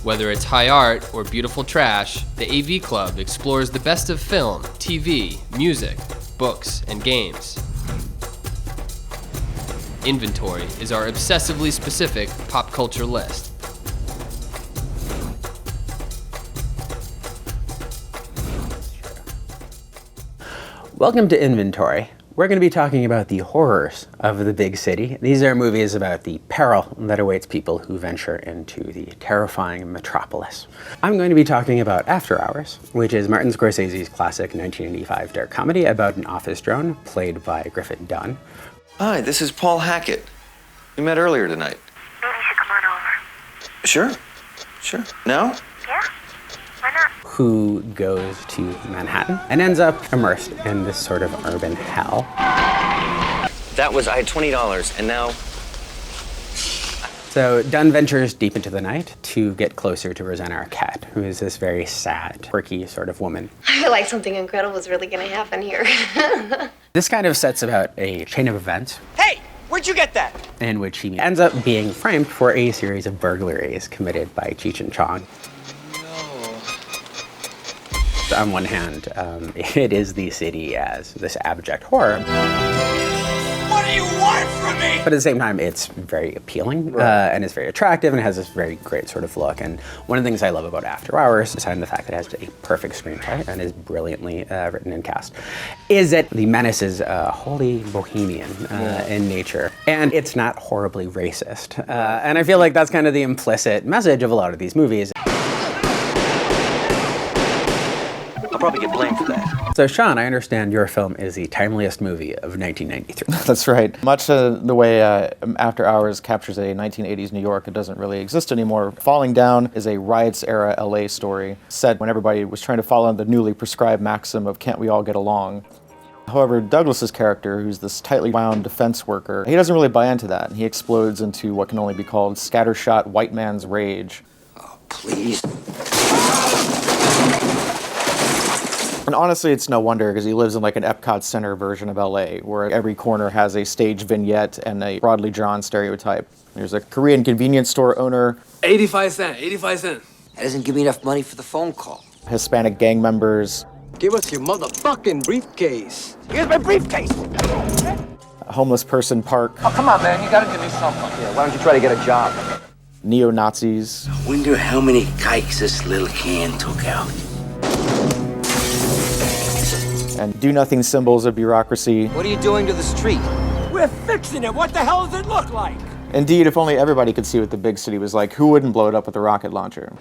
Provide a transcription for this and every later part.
Whether it's high art or beautiful trash, the AV Club explores the best of film, TV, music, books, and games. Inventory is our obsessively specific pop culture list. Welcome to Inventory. We're going to be talking about the horrors of the big city. These are movies about the peril that awaits people who venture into the terrifying metropolis. I'm going to be talking about After Hours, which is Martin Scorsese's classic 1985 dark comedy about an office drone played by Griffin Dunne. Hi, this is Paul Hackett. We met earlier tonight. Maybe you should come on over. Sure. Now? Yeah? Why not? Who goes to Manhattan and ends up immersed in this sort of urban hell. I had $20, and now... So Dunn ventures deep into the night to get closer to Rosanna Arquette, who is this very sad, quirky sort of woman. I feel like something incredible is really going to happen here. This kind of sets about a chain of events. Hey, where'd you get that? In which he ends up being framed for a series of burglaries committed by Cheech and Chong. On one hand, it is the city as this abject horror. What do you want from me? But at the same time, it's very appealing, and it's very attractive, and it has this very great sort of look. And one of the things I love about After Hours, besides the fact that it has a perfect screenplay and is brilliantly written and cast, is that the menace is wholly bohemian in nature, and it's not horribly racist. And I feel like that's kind of the implicit message of a lot of these movies. I'll probably get blamed for that. So Sean, I understand your film is the timeliest movie of 1993. That's right. Much the way After Hours captures a 1980s New York, it doesn't really exist anymore. Falling Down is a riots-era LA story set when everybody was trying to follow the newly prescribed maxim of can't we all get along. However, Douglas's character, who's this tightly wound defense worker, he doesn't really buy into that. He explodes into what can only be called scattershot white man's rage. Oh, please. And honestly, it's no wonder, because he lives in like an Epcot Center version of LA, where every corner has a stage vignette and a broadly drawn stereotype. There's a Korean convenience store owner. 85 cents. That doesn't give me enough money for the phone call. Hispanic gang members. Give us your motherfucking briefcase. Here's my briefcase. A homeless person park. Oh, come on, man. You gotta give me something. Yeah, why don't you try to get a job? Neo-Nazis. Wonder how many kikes this little can took out. And do-nothing symbols of bureaucracy. What are you doing to the street? We're fixing it. What the hell does it look like? Indeed, if only everybody could see what the big city was like, who wouldn't blow it up with a rocket launcher?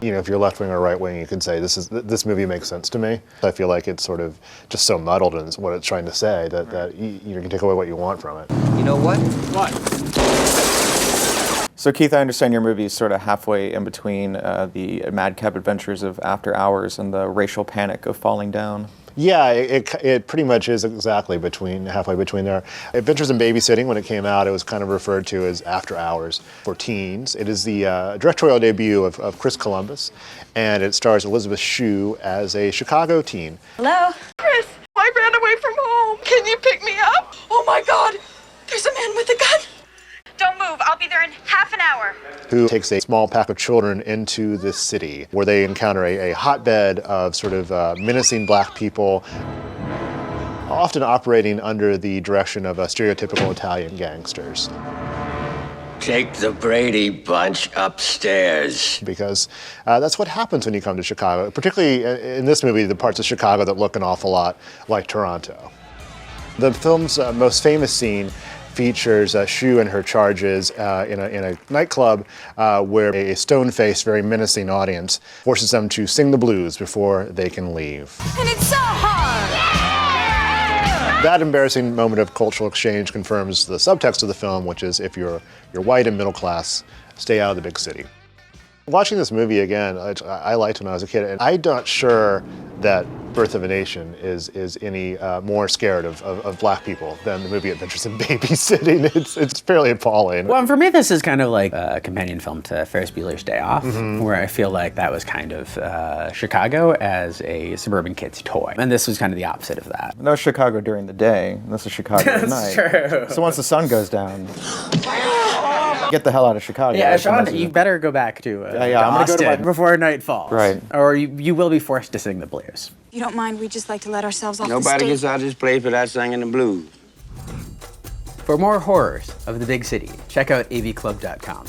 You know, if you're left wing or right wing, you could say this movie makes sense to me. I feel like it's sort of just so muddled in what it's trying to say that you can take away what you want from it. You know what? What? So Keith, I understand your movie is sort of halfway in between the madcap adventures of After Hours and the racial panic of Falling Down. Yeah, it pretty much is exactly halfway between there. Adventures in Babysitting, when it came out, it was kind of referred to as After Hours for teens. It is the directorial debut of Chris Columbus, and it stars Elizabeth Shue as a Chicago teen. Hello? Chris, I ran away from home. Can you pick me up? Oh my God, there's a man with a gun. Don't move. I'll be there in half an hour. Who takes a small pack of children into this city where they encounter a hotbed of sort of menacing black people, often operating under the direction of stereotypical Italian gangsters. Take the Brady Bunch upstairs. Because that's what happens when you come to Chicago, particularly in this movie, the parts of Chicago that look an awful lot like Toronto. The film's most famous scene features Shue and her charges in a nightclub where a stone-faced, very menacing audience forces them to sing the blues before they can leave. And it's so hard. Yeah! That embarrassing moment of cultural exchange confirms the subtext of the film, which is if you're white and middle class, stay out of the big city. Watching this movie again, I liked it when I was a kid, and I'm not sure that Birth of a Nation is any more scared of black people than the movie Adventures in Babysitting. It's fairly appalling. Well, for me, this is kind of like a companion film to Ferris Bueller's Day Off, where I feel like that was kind of Chicago as a suburban kid's toy. And this was kind of the opposite of that. No Chicago during the day, this is Chicago at night. True. So once the sun goes down. Get the hell out of Chicago. Yeah, That's the Sean, message. you better go back to, Yeah, I'm gonna go to Austin before night falls. Right. Or you will be forced to sing the blues. If you don't mind, we'd just like to let ourselves off the Nobody stage. gets out of this place without singing the blues. For more horrors of the big city, check out avclub.com.